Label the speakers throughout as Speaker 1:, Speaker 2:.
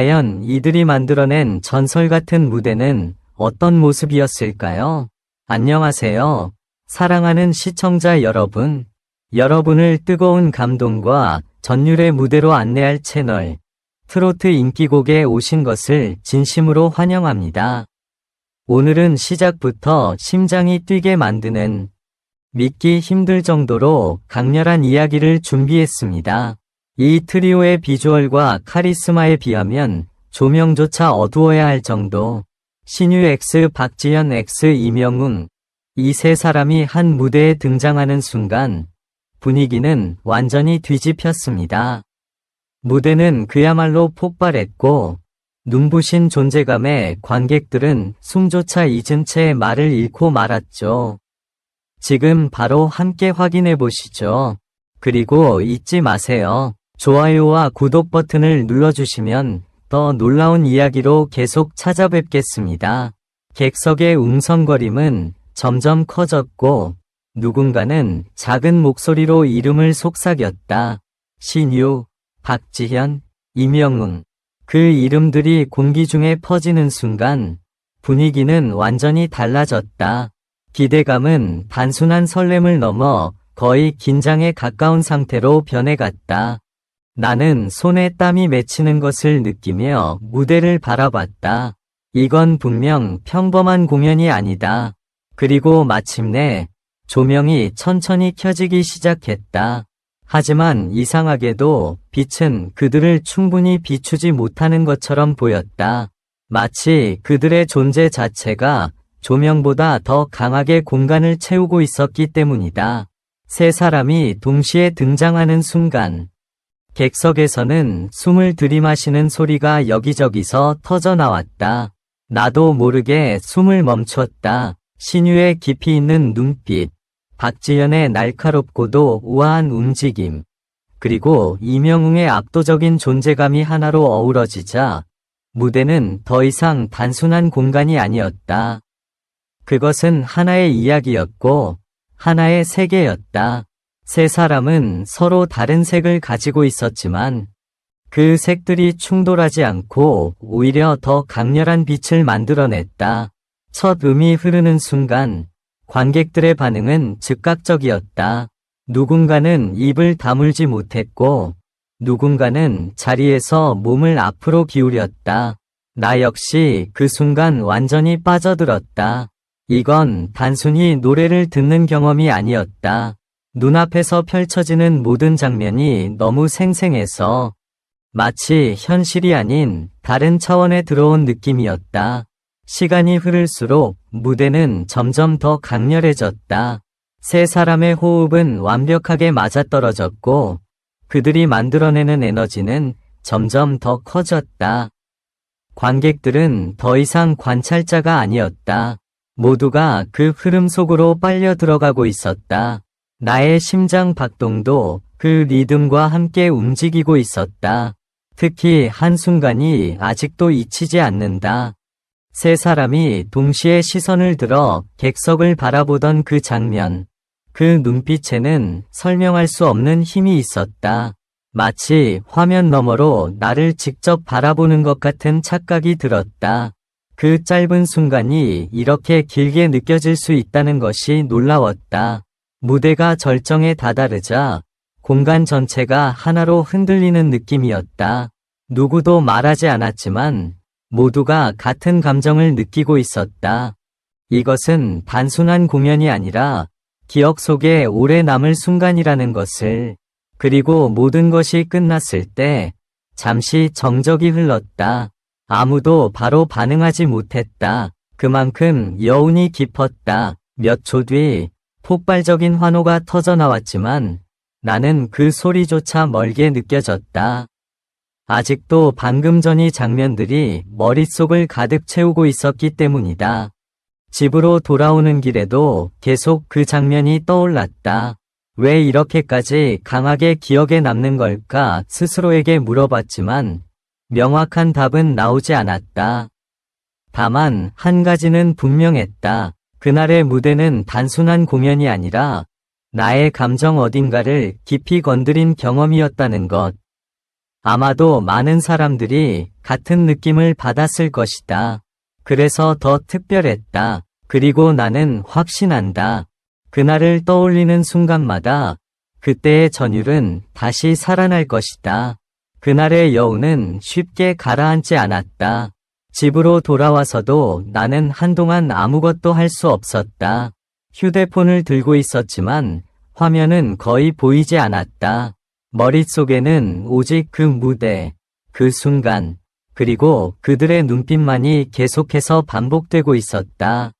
Speaker 1: 과연 이들이 만들어낸 전설 같은 무대는 어떤 모습이었을까요? 안녕하세요. 사랑하는 시청자 여러분. 여러분을 뜨거운 감동과 전율의 무대로 안내할 채널 트로트 인기곡에 오신 것을 진심으로 환영합니다. 오늘은 시작부터 심장이 뛰게 만드는 믿기 힘들 정도로 강렬한 이야기를 준비했습니다. 이 트리오의 비주얼과 카리스마에 비하면 조명조차 어두워야 할 정도. 신유 X, 박지현 X, 이명웅 이 세 사람이 한 무대에 등장하는 순간 분위기는 완전히 뒤집혔습니다. 무대는 그야말로 폭발했고 눈부신 존재감에 관객들은 숨조차 잊은 채 말을 잃고 말았죠. 지금 바로 함께 확인해 보시죠. 그리고 잊지 마세요. 좋아요와 구독 버튼을 눌러주시면 더 놀라운 이야기로 계속 찾아뵙겠습니다. 객석의 웅성거림은 점점 커졌고 누군가는 작은 목소리로 이름을 속삭였다. 신유, 박지현, 이명웅. 그 이름들이 공기 중에 퍼지는 순간 분위기는 완전히 달라졌다. 기대감은 단순한 설렘을 넘어 거의 긴장에 가까운 상태로 변해갔다. 나는 손에 땀이 맺히는 것을 느끼며 무대를 바라봤다. 이건 분명 평범한 공연이 아니다. 그리고 마침내 조명이 천천히 켜지기 시작했다. 하지만 이상하게도 빛은 그들을 충분히 비추지 못하는 것처럼 보였다. 마치 그들의 존재 자체가 조명보다 더 강하게 공간을 채우고 있었기 때문이다. 세 사람이 동시에 등장하는 순간 객석에서는 숨을 들이마시는 소리가 여기저기서 터져나왔다. 나도 모르게 숨을 멈췄다. 신유의 깊이 있는 눈빛, 박지현의 날카롭고도 우아한 움직임, 그리고 이명웅의 압도적인 존재감이 하나로 어우러지자 무대는 더 이상 단순한 공간이 아니었다. 그것은 하나의 이야기였고 하나의 세계였다. 세 사람은 서로 다른 색을 가지고 있었지만 그 색들이 충돌하지 않고 오히려 더 강렬한 빛을 만들어냈다. 첫 음이 흐르는 순간 관객들의 반응은 즉각적이었다. 누군가는 입을 다물지 못했고 누군가는 자리에서 몸을 앞으로 기울였다. 나 역시 그 순간 완전히 빠져들었다. 이건 단순히 노래를 듣는 경험이 아니었다. 눈앞에서 펼쳐지는 모든 장면이 너무 생생해서 마치 현실이 아닌 다른 차원에 들어온 느낌이었다. 시간이 흐를수록 무대는 점점 더 강렬해졌다. 세 사람의 호흡은 완벽하게 맞아떨어졌고 그들이 만들어내는 에너지는 점점 더 커졌다. 관객들은 더 이상 관찰자가 아니었다. 모두가 그 흐름 속으로 빨려 들어가고 있었다. 나의 심장 박동도 그 리듬과 함께 움직이고 있었다. 특히 한순간이 아직도 잊히지 않는다. 세 사람이 동시에 시선을 들어 객석을 바라보던 그 장면. 그 눈빛에는 설명할 수 없는 힘이 있었다. 마치 화면 너머로 나를 직접 바라보는 것 같은 착각이 들었다. 그 짧은 순간이 이렇게 길게 느껴질 수 있다는 것이 놀라웠다. 무대가 절정에 다다르자 공간 전체가 하나로 흔들리는 느낌이었다. 누구도 말하지 않았지만 모두가 같은 감정을 느끼고 있었다. 이것은 단순한 공연이 아니라 기억 속에 오래 남을 순간이라는 것을. 그리고 모든 것이 끝났을 때 잠시 정적이 흘렀다. 아무도 바로 반응하지 못했다. 그만큼 여운이 깊었다. 몇 초 뒤 폭발적인 환호가 터져나왔지만 나는 그 소리조차 멀게 느껴졌다. 아직도 방금 전의 장면들이 머릿속을 가득 채우고 있었기 때문이다. 집으로 돌아오는 길에도 계속 그 장면이 떠올랐다. 왜 이렇게까지 강하게 기억에 남는 걸까 스스로에게 물어봤지만 명확한 답은 나오지 않았다. 다만 한 가지는 분명했다. 그날의 무대는 단순한 공연이 아니라 나의 감정 어딘가를 깊이 건드린 경험이었다는 것. 아마도 많은 사람들이 같은 느낌을 받았을 것이다. 그래서 더 특별했다. 그리고 나는 확신한다. 그날을 떠올리는 순간마다 그때의 전율은 다시 살아날 것이다. 그날의 여운은 쉽게 가라앉지 않았다. 집으로 돌아와서도 나는 한동안 아무것도 할 수 없었다. 휴대폰을 들고 있었지만 화면은 거의 보이지 않았다. 머릿속에는 오직 그 무대, 그 순간, 그리고 그들의 눈빛만이 계속해서 반복되고 있었다.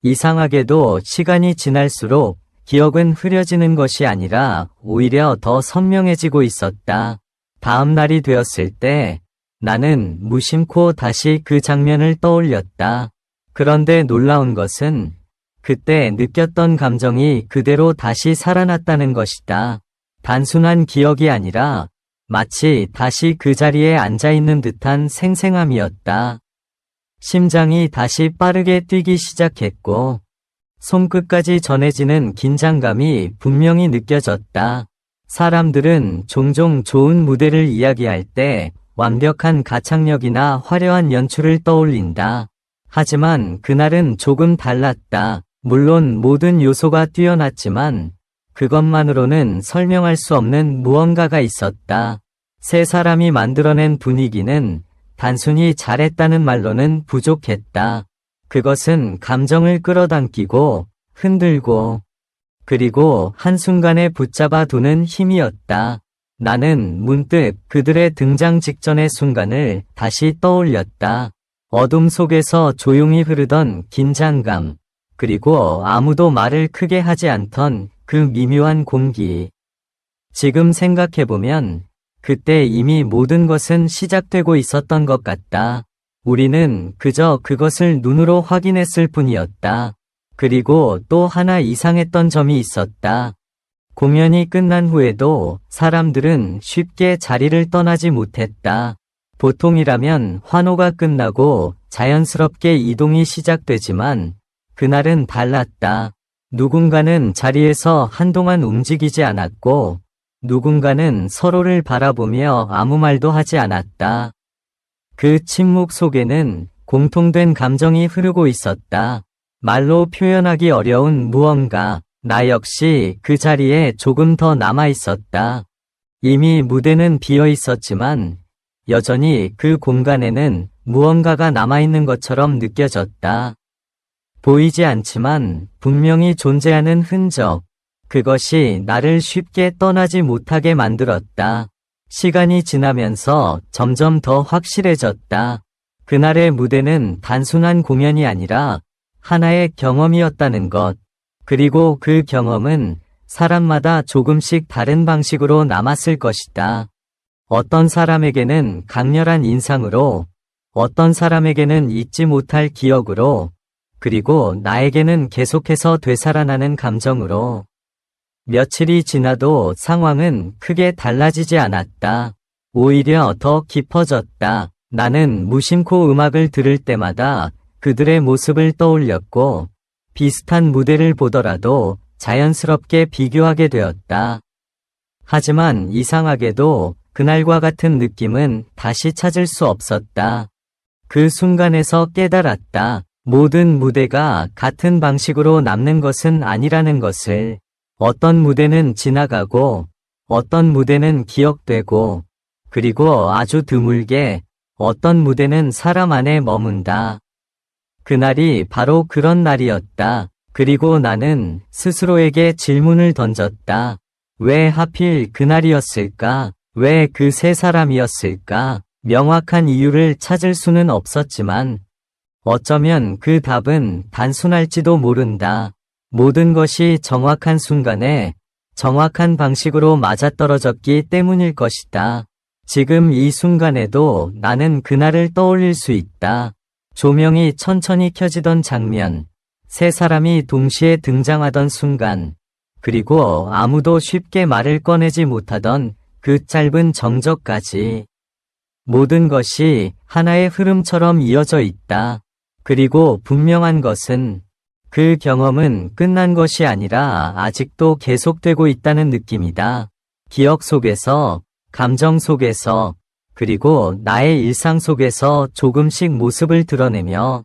Speaker 1: 이상하게도 시간이 지날수록 기억은 흐려지는 것이 아니라 오히려 더 선명해지고 있었다. 다음 날이 되었을 때 나는 무심코 다시 그 장면을 떠올렸다. 그런데 놀라운 것은 그때 느꼈던 감정이 그대로 다시 살아났다는 것이다. 단순한 기억이 아니라 마치 다시 그 자리에 앉아있는 듯한 생생함이었다. 심장이 다시 빠르게 뛰기 시작했고 손끝까지 전해지는 긴장감이 분명히 느껴졌다. 사람들은 종종 좋은 무대를 이야기할 때 완벽한 가창력이나 화려한 연출을 떠올린다. 하지만 그날은 조금 달랐다. 물론 모든 요소가 뛰어났지만 그것만으로는 설명할 수 없는 무언가가 있었다. 세 사람이 만들어낸 분위기는 단순히 잘했다는 말로는 부족했다. 그것은 감정을 끌어당기고 흔들고 그리고 한순간에 붙잡아 두는 힘이었다. 나는 문득 그들의 등장 직전의 순간을 다시 떠올렸다. 어둠 속에서 조용히 흐르던 긴장감, 그리고 아무도 말을 크게 하지 않던 그 미묘한 공기. 지금 생각해보면 그때 이미 모든 것은 시작되고 있었던 것 같다. 우리는 그저 그것을 눈으로 확인했을 뿐이었다. 그리고 또 하나 이상했던 점이 있었다. 공연이 끝난 후에도 사람들은 쉽게 자리를 떠나지 못했다. 보통이라면 환호가 끝나고 자연스럽게 이동이 시작되지만 그날은 달랐다. 누군가는 자리에서 한동안 움직이지 않았고 누군가는 서로를 바라보며 아무 말도 하지 않았다. 그 침묵 속에는 공통된 감정이 흐르고 있었다. 말로 표현하기 어려운 무언가. 나 역시 그 자리에 조금 더 남아 있었다. 이미 무대는 비어 있었지만 여전히 그 공간에는 무언가가 남아있는 것처럼 느껴졌다. 보이지 않지만 분명히 존재하는 흔적. 그것이 나를 쉽게 떠나지 못하게 만들었다. 시간이 지나면서 점점 더 확실해졌다. 그날의 무대는 단순한 공연이 아니라 하나의 경험이었다는 것. 그리고 그 경험은 사람마다 조금씩 다른 방식으로 남았을 것이다. 어떤 사람에게는 강렬한 인상으로, 어떤 사람에게는 잊지 못할 기억으로, 그리고 나에게는 계속해서 되살아나는 감정으로. 며칠이 지나도 상황은 크게 달라지지 않았다. 오히려 더 깊어졌다. 나는 무심코 음악을 들을 때마다 그들의 모습을 떠올렸고 비슷한 무대를 보더라도 자연스럽게 비교하게 되었다. 하지만 이상하게도 그날과 같은 느낌은 다시 찾을 수 없었다. 그 순간에서 깨달았다. 모든 무대가 같은 방식으로 남는 것은 아니라는 것을. 어떤 무대는 지나가고 어떤 무대는 기억되고 그리고 아주 드물게 어떤 무대는 사람 안에 머문다. 그날이 바로 그런 날이었다. 그리고 나는 스스로에게 질문을 던졌다. 왜 하필 그날이었을까? 왜 그 세 사람이었을까? 명확한 이유를 찾을 수는 없었지만 어쩌면 그 답은 단순할지도 모른다. 모든 것이 정확한 순간에 정확한 방식으로 맞아떨어졌기 때문일 것이다. 지금 이 순간에도 나는 그날을 떠올릴 수 있다. 조명이 천천히 켜지던 장면, 세 사람이 동시에 등장하던 순간, 그리고 아무도 쉽게 말을 꺼내지 못하던 그 짧은 정적까지. 모든 것이 하나의 흐름처럼 이어져 있다. 그리고 분명한 것은 그 경험은 끝난 것이 아니라 아직도 계속되고 있다는 느낌이다. 기억 속에서 감정 속에서, 그리고 나의 일상 속에서 조금씩 모습을 드러내며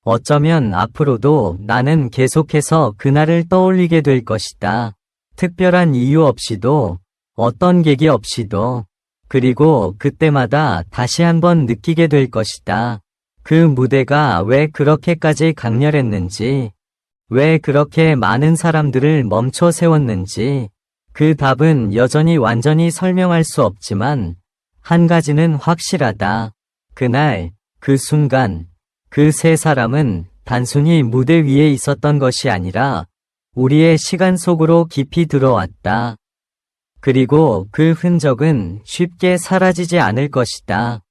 Speaker 1: 어쩌면 앞으로도 나는 계속해서 그날을 떠올리게 될 것이다. 특별한 이유 없이도, 어떤 계기 없이도, 그리고 그때마다 다시 한번 느끼게 될 것이다. 그 무대가 왜 그렇게까지 강렬했는지, 왜 그렇게 많은 사람들을 멈춰 세웠는지, 그 답은 여전히 완전히 설명할 수 없지만, 한 가지는 확실하다. 그날, 그 순간, 그 세 사람은 단순히 무대 위에 있었던 것이 아니라, 우리의 시간 속으로 깊이 들어왔다. 그리고 그 흔적은 쉽게 사라지지 않을 것이다.